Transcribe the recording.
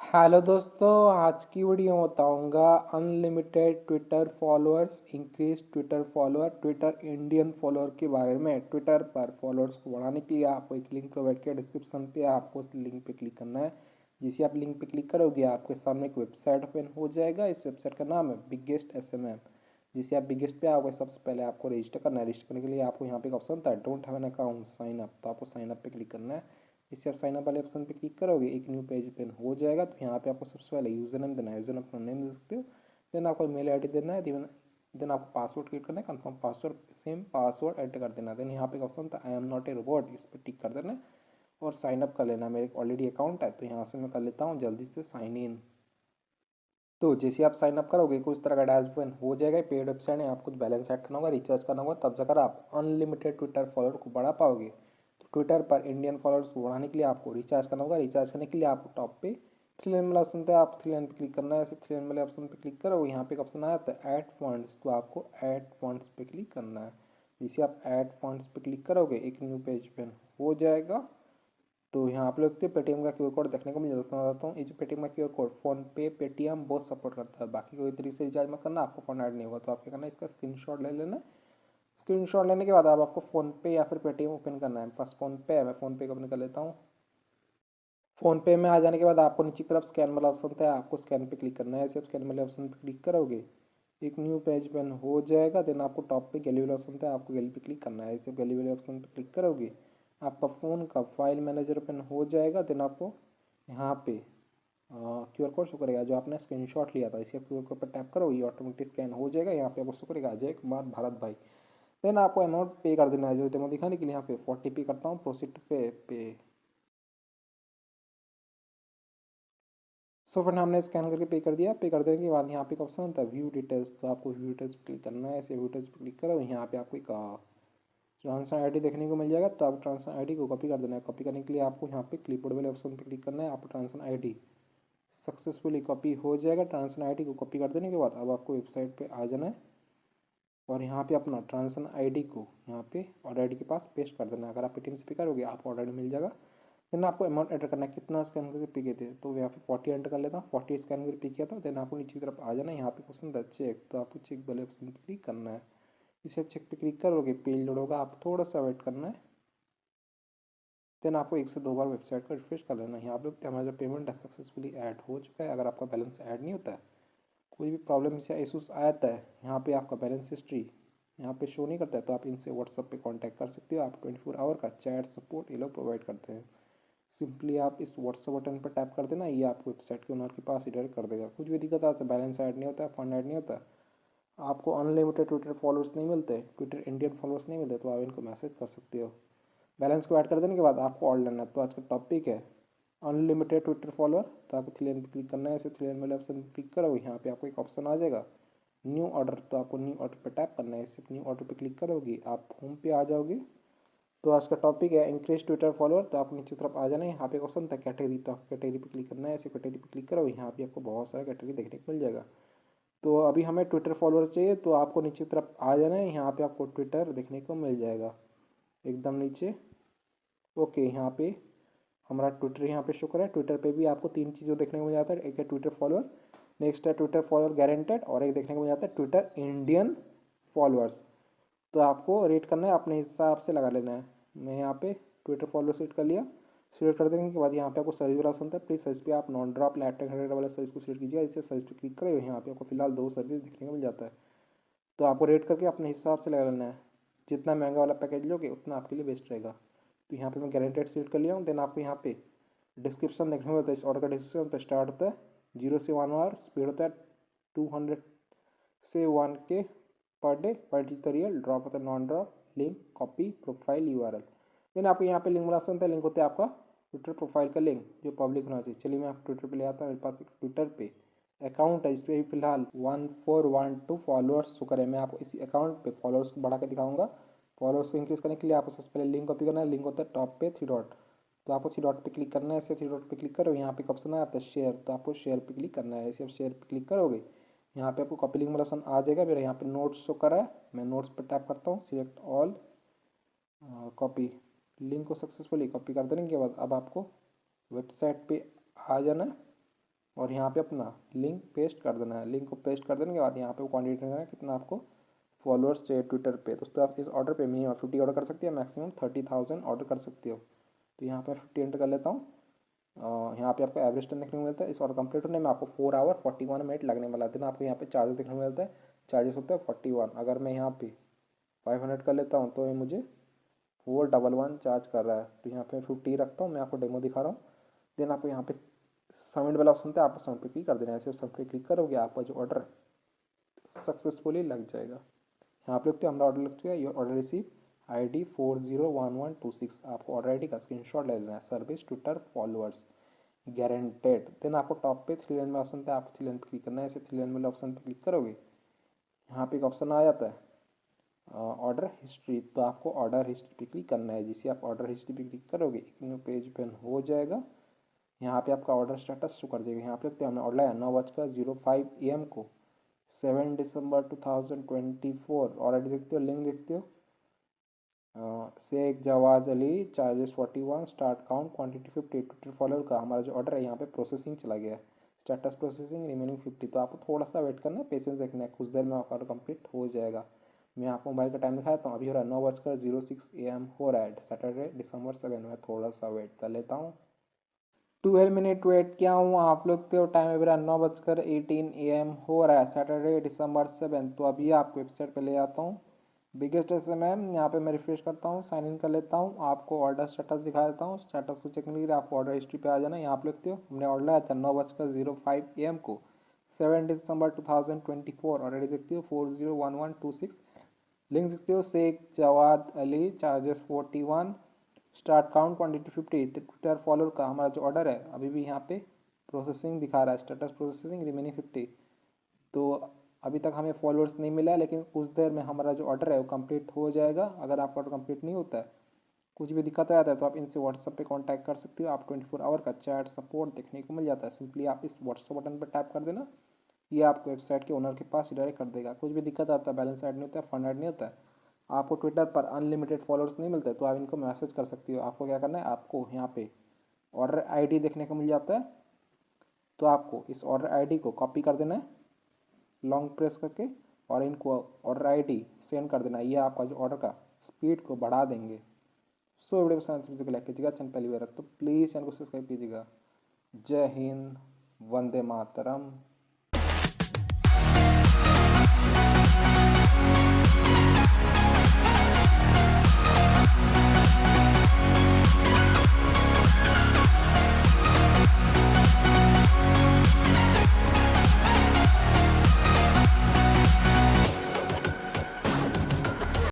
Hello दोस्तों, आज की वीडियो में बताऊंगा unlimited Twitter followers, increase Twitter follower, Twitter Indian follower के बारे में। ट्विटर पर फॉलोअर्स को बढ़ाने के लिए आपको एक लिंक प्रोवाइड किया डिस्क्रिप्शन पे, आपको उस लिंक पे क्लिक करना है। जिसे आप लिंक पे क्लिक करोगे आपके सामने एक वेबसाइट ओपन हो जाएगा। इस वेबसाइट का नाम है बिगेस्ट SMM। जिसे आप बिगेस्ट पे आओगे सबसे पहले आपको रजिस्टर करना है। रजिस्टर करने के लिए आपको यहाँ पे एक ऑप्शन होता है don't have an account sign up, तो आपको साइन अप पे क्लिक करना है। इससे आप साइन अप वाले ऑप्शन पे क्लिक करोगे एक न्यू पेज ओपन हो जाएगा। तो यहाँ पे आपको सबसे पहले यूजर नेम देना है, यूजर नेम अपना नेम दे सकते हो। देन आपको मेल ID देना है। देन आपको पासवर्ड क्रिएट करना है, confirm password same password enter कर देना है। देन यहाँ पे एक ऑप्शन था I am not a robot, इस पर टिक कर देना है और साइन अप कर लेना है। मेरे ऑलरेडी अकाउंट है तो यहाँ से मैं कर लेता हूँ जल्दी से साइन इन। तो जैसे आप साइन अप करोगे कुछ तरह का डैशबोर्ड हो जाएगा। पेड वेबसाइट है, आपको कुछ बैलेंस ऐड करना होगा, रिचार्ज करना होगा, तब जाकर आप अनलिमिटेड ट्विटर फॉलोअर को बढ़ा पाओगे। तो ट्विटर पर इंडियन फॉलोअर्स को बढ़ाने के लिए आपको रिचार्ज करना होगा। रिचार्ज करने के लिए आपको टॉप पे थ्री लाइन वाला ऑप्शन था, आप थ्री लाइन पे क्लिक करना है। ऐसे थ्री लाइन वाले ऑप्शन पे क्लिक करो, यहाँ पे एक ऑप्शन आया था ऐड फंड्स, तो आपको ऐड फंड्स पे क्लिक करना है। जिसे आप ऐड फंड्स पे क्लिक करोगे एक न्यू पेज पे हो जाएगा। तो यहाँ आप लोग पेटीएम का क्यूआर कोड देखने को मिल जाता है। मैं बताता हूँ, ये जो पेटीएम का क्यूआर कोड फोन पे पेटीएम बहुत सपोर्ट करता है। बाकी कोई तरीके से रिचार्ज मत करना, आपको फोन ऐड नहीं होगा। तो आप क्या करना है, इसका स्क्रीनशॉट ले लेना। स्क्रीनशॉट लेने के बाद अब आपको फोन पे या फिर पेटीएम ओपन करना है। पास फोन पे है, मैं फोन पे को ओपन कर लेता हूँ। फोन पे में आ जाने के बाद आपको नीचे की तरफ स्कैन वाला ऑप्शन था, आपको स्कैन पे क्लिक करना है। ऐसे आप स्कैन वाले ऑप्शन पे क्लिक करोगे एक न्यू पेज बन हो जाएगा। देन आपको टॉप पे गैलरी वाला ऑप्शन था, आपको गैलरी पे क्लिक करना है। ऐसे गैलरी वाले ऑप्शन पे क्लिक करोगे आपका फ़ोन का फाइल मैनेजर ओपन हो जाएगा। देन आपको यहाँ पे क्यूआर कोड शो करेगा जो आपने स्क्रीनशॉट लिया था। इसे क्यूआर कोड पर टैप करो, ये ऑटोमेटिक स्कैन हो जाएगा। यहाँ पे आपको शो करेगा अजय कुमार भारत भाई। देन आपको अमाउंट पे कर देना है। जैसे डेमो दिखाने के लिए यहाँ पे 40 पे करता हूँ, प्रोसीड पे। सो फ्रेंड हमने स्कैन करके पे कर दिया। पे कर देने के बाद यहाँ पे एक ऑप्शन होता है व्यू डिटेल्स, तो आपको व्यू डिटेल्स पे क्लिक करना है। ऐसे व्यू डिटेल्स पे क्लिक करो, यहाँ पे आपको एक ट्रांसफर आईडी देखने को मिल जाएगा। तो आप ट्रांसफर आईडी को कॉपी कर देना है। कॉपी करने के लिए आपको यहाँ पे क्लिपबोर्ड वाले ऑप्शन पे क्लिक करना है। आपको ट्रांसफर आईडी सक्सेसफुली कॉपी हो जाएगा। ट्रांसफर आईडी को कॉपी कर देने के बाद अब आपको वेबसाइट पे आ जाना है और यहाँ पे अपना ट्रांसफर आईडी को यहाँ पे ऑर्डर आईडी के पास पेस्ट कर देना है। अगर आप पेटीएम से पे करोगे आपको ऑर्डर मिल जाएगा। देन आपको अमाउंट एंटर करना है, कितना स्कैन करके पे किए थे। तो यहाँ पे 40 एंटर कर लेता हूँ, 40 स्कैन करके पे किया था। देन आपको नीचे की तरफ आ जाना है, यहाँ पे क्वेश्चन था चेक, तो आपको चेक वाले ऑप्शन पे क्लिक करना है। इसे आप चेक पे क्लिक करोगे पेज लोड होगा, आप थोड़ा सा वेट करना है। देन आपको एक से दो बार वेबसाइट को रिफ्रेश कर लेना है। यहाँ पे हमारा जो पेमेंट है सक्सेसफुली ऐड हो चुका है। अगर आपका बैलेंस ऐड नहीं होता है, कोई भी प्रॉब्लम या इशूज़ आता है, यहाँ पे आपका बैलेंस हिस्ट्री यहाँ पे शो नहीं करता है, तो आप इनसे व्हाट्सअप पे कांटेक्ट कर सकते हो। आप 24 आवर का चैट सपोर्ट ये लोग प्रोवाइड करते हैं। सिंपली आप इस व्हाट्सअप बटन पर टैप कर देना, ये आपको वेबसाइट के ओनर के पास ही डायरेक्ट कर देगा। कुछ भी दिक्कत आता है, बैलेंस ऐड नहीं होता है, फंड ऐड नहीं होता, आपको अनलिमिटेड ट्विटर फॉलोअर्स नहीं मिलते, ट्विटर इंडियन फॉलोअर्स नहीं मिलते, तो आप इनको मैसेज कर सकते हो। बैलेंस को ऐड कर देने के बाद आपको ऑर्डर लेना है। तो आज का टॉपिक है अनलिमिटेड ट्विटर फॉलोअर। तो आपको थ्री लाइन पर क्लिक करना है। ऐसे थ्री लाइन वाले ऑप्शन पर क्लिक करो, यहाँ पे आपको एक ऑप्शन आ जाएगा न्यू ऑर्डर, तो आपको न्यू ऑर्डर पर टैप करना है। इसे न्यू ऑर्डर पर क्लिक करोगे आप होम पे आ जाओगे। तो आज का टॉपिक है इंक्रीज ट्विटर फॉलोअर। तो आप नीचे तरफ आ जाना है, यहाँ पे क्वेश्चन था कैटेगरी, तो आप कैटेगरी पे क्लिक करना है। ऐसे कैटेगरी पे क्लिक करो, यहाँ पे आपको बहुत सारा कैटेगरी देखने को मिल जाएगा। तो अभी हमें ट्विटर फॉलोअर चाहिए, तो आपको नीचे तरफ आ जाना है। यहाँ पे आपको ट्विटर देखने को मिल जाएगा एकदम नीचे। ओके, यहाँ पे हमारा ट्विटर यहाँ पे शो करा है। ट्विटर पे भी आपको तीन चीज़ें देखने को मिल जाता है, एक है ट्विटर फॉलोअर, नेक्स्ट है ट्विटर फॉलोअर गारंटेड, और एक देखने को मिल जाता है ट्विटर इंडियन फॉलोअर्स। तो आपको रेट करना है, अपने हिसाब से लगा लेना है। मैं यहाँ पे ट्विटर फॉलो सेट कर लिया। सिलेक्ट कर देने के बाद यहाँ पे आपको सर्विस वाला ऑप्शन था, प्लीज सर्विस पे आप नॉन ड्रॉप लैपटॉप 100 वाला सर्विस को सिलेक्ट कीजिए। इसे सर्विस पे क्लिक करें, यहाँ पे आपको फिलहाल दो सर्विस देखने को मिल जाता है। तो आपको रेट करके अपने हिसाब से लगा लेना है। जितना महंगा वाला पैकेज लोगे उतना आपके लिए बेस्ट रहेगा। तो यहाँ पे मैं गारंटेड सिलेक्ट कर लिया हूँ। देन आपको यहाँ पे डिस्क्रिप्शन देखने को मिलता है। इस ऑर्डर का डिस्क्रिप्शन पे स्टार्ट होता है 0 से 1 आवर, स्पीड होता है 200 से 1K per day, tutorial drop होता है non drop, link copy profile URL। Then आपको यहाँ पे लिंक वाला ऑप्शन है, लिंक होता है आपका ट्विटर प्रोफाइल का लिंक जो पब्लिक होना चाहिए। चलिए मैं आप ट्विटर पे ले आता हूँ। मेरे पास एक ट्विटर पे अकाउंट है, इस पर फिलहाल 1412 फॉलोअर्स शो करें। मैं आपको इसी अकाउंट पे फॉलोअर्स को बढ़ा के दिखाऊंगा। फॉलोअर्स को इंक्रीज करने के लिए आपको सबसे पहले लिंक कॉपी करना है। लिंक होता है टॉप पे थ्री डॉट, तो आपको थ्री डॉट पे क्लिक करना है। ऐसे थ्री डॉट पे क्लिक करो, यहाँ पे ऑप्शन आता है शेयर, तो आपको शेयर पे क्लिक करना है। ऐसे आप शेयर पे क्लिक करोगे, यहाँ पे आपको कॉपी लिंक वाला ऑप्शन आ जाएगा। मेरा यहाँ पे नोट्स शो करा है, मैं नोट्स पर टैप करता हूँ, सिलेक्ट ऑल, कॉपी। लिंक को सक्सेसफुली कॉपी कर देने के बाद अब आपको वेबसाइट पे आ जाना है। और यहाँ पे अपना लिंक पेस्ट कर देना है। लिंक को पेस्ट कर देने के बाद यहाँ पे वो क्वान्टिटी करना है कितना आपको फॉलोअर्स चाहिए ट्विटर पे। दोस्तों आप इस ऑर्डर पे मिनिमम 50 ऑर्डर कर सकते हो, मैक्सिमम 30,000 ऑर्डर कर सकते हो। तो यहाँ पर 50 एंटर कर लेता हूँ। यहाँ पे आपको एवरेज टाइम देखने को मिलता है। इस ऑर्डर कंप्लीट होने में आपको 4 आवर 41 मिनट लगने वाला है। देन आपको यहाँ पे चार्जेस देखने को मिलता है। चार्जेस होता है 41। अगर मैं यहाँ पे 500 कर लेता हूँ तो ये मुझे 411 चार्ज कर रहा है। तो यहाँ पे 50 रखता हूँ, मैं आपको डेमो दिखा रहा हूँ। देन आपको यहाँ पे सबमिट वाला ऑप्शन था, आप सबमिट पे क्लिक कर देना है। ऐसे सबमिट पे क्लिक करोगे आपका जो ऑर्डर सक्सेसफुली लग जाएगा। यहाँ पे लिखते हो हमारा ऑर्डर लग चुका है। Your order receive ID 401126। आपको ऑर्डर ID का स्क्रीनशॉट ले लेना है। Service Twitter followers guaranteed. Then आपको टॉप पे 3 लाइन में ऑप्शन था, आपको 3 लाइन पे क्लिक करना है। ऐसे 3 लाइन वाले ऑप्शन पे क्लिक करोगे यहाँ पे एक ऑप्शन आ जाता है ऑर्डर हिस्ट्री। तो आपको ऑर्डर हिस्ट्री पे क्लिक करना है। जिसे आप ऑर्डर हिस्ट्री पे क्लिक करोगे एक न्यू पेज ओपन हो जाएगा। यहाँ पे आपका ऑर्डर स्टेटस शो कर देगा। यहाँ पे हमने ऑर्डर है 9:05 AM को 7 दिसंबर 2024। ऑलरेडी देखते हो, लिंक देखते हो, Sheikh Jawad Ali, charges 41, start count quantity 50। Twitter follower का हमारा जो ऑर्डर है यहाँ पे प्रोसेसिंग चला गया है। Status processing remaining 50। तो आपको थोड़ा सा वेट करना है, पेशेंस रखना है, कुछ देर में आपका ऑर्डर कंप्लीट हो जाएगा। मैं आपको मोबाइल का टाइम दिखाता हूँ। अभी हो रहा है 9:06 AM हो रहा है, सैटरडे December 7। मैं थोड़ा सा वेट कर लेता हूँ। 12 मिनट वेट किया हूँ। आप लोग के टाइम अभी 9:18 AM हो रहा है, सैटरडे December 7। तो अभी आपको वेबसाइट पे ले आता हूँ। बिगेस्ट एस एम एम यहाँ पे मैं रिफ्रेश करता हूँ, साइन इन कर लेता हूँ। आपको ऑर्डर स्टेटस दिखा देता हूँ। स्टेटस को चेक करने के लिए आपको ऑर्डर हिस्ट्री पे आ जाना। यहाँ पे लिखते हो हमने ऑर्डर लाया था 9:05 AM को 7 दिसंबर 2024। ऑलरेडी देखते हो 401126। लिंक देखते हो Sheikh Jawad Ali, charges 41, start count quantity 50। Twitter follower का हमारा जो ऑर्डर है अभी भी यहाँ पे प्रोसेसिंग दिखा रहा है, स्टेटस प्रोसेसिंग रिमेनिंग 50। तो अभी तक हमें फॉलोअर्स नहीं मिला है, लेकिन कुछ देर में हमारा जो ऑर्डर है वो कंप्लीट हो जाएगा। अगर आपका ऑर्डर कंप्लीट नहीं होता है, कुछ भी दिक्कत आता है तो आप इनसे व्हाट्सएप पे कांटेक्ट कर सकते हो। आप 24 आवर का चैट सपोर्ट देखने को मिल जाता है। सिंपली आप इस व्हाट्सएप बटन पर टैप कर देना, ये आपको वेबसाइट के ओनर के पास डायरेक्ट कर देगा। कुछ भी दिक्कत आता है, बैलेंस ऐड नहीं होता है, फंड ऐड नहीं होता है, आपको ट्विटर पर अनलिमिटेड फॉलोअर्स नहीं मिलते, तो आप इनको मैसेज कर सकते हो। आपको क्या करना है, आपको यहाँ पे ऑर्डर ID देखने को मिल जाता है। तो आपको इस ऑर्डर ID को कॉपी कर देना है लॉन्ग प्रेस करके, और इनको ऑर्डर ID सेंड कर देना। ये आपका जो ऑर्डर का स्पीड को बढ़ा देंगे। सो वीडियो पसंद को लाइक कीजिएगा, चैनल पहली बार तो प्लीज़ चैनल को सब्सक्राइब कीजिएगा। जय हिंद, वंदे मातरम।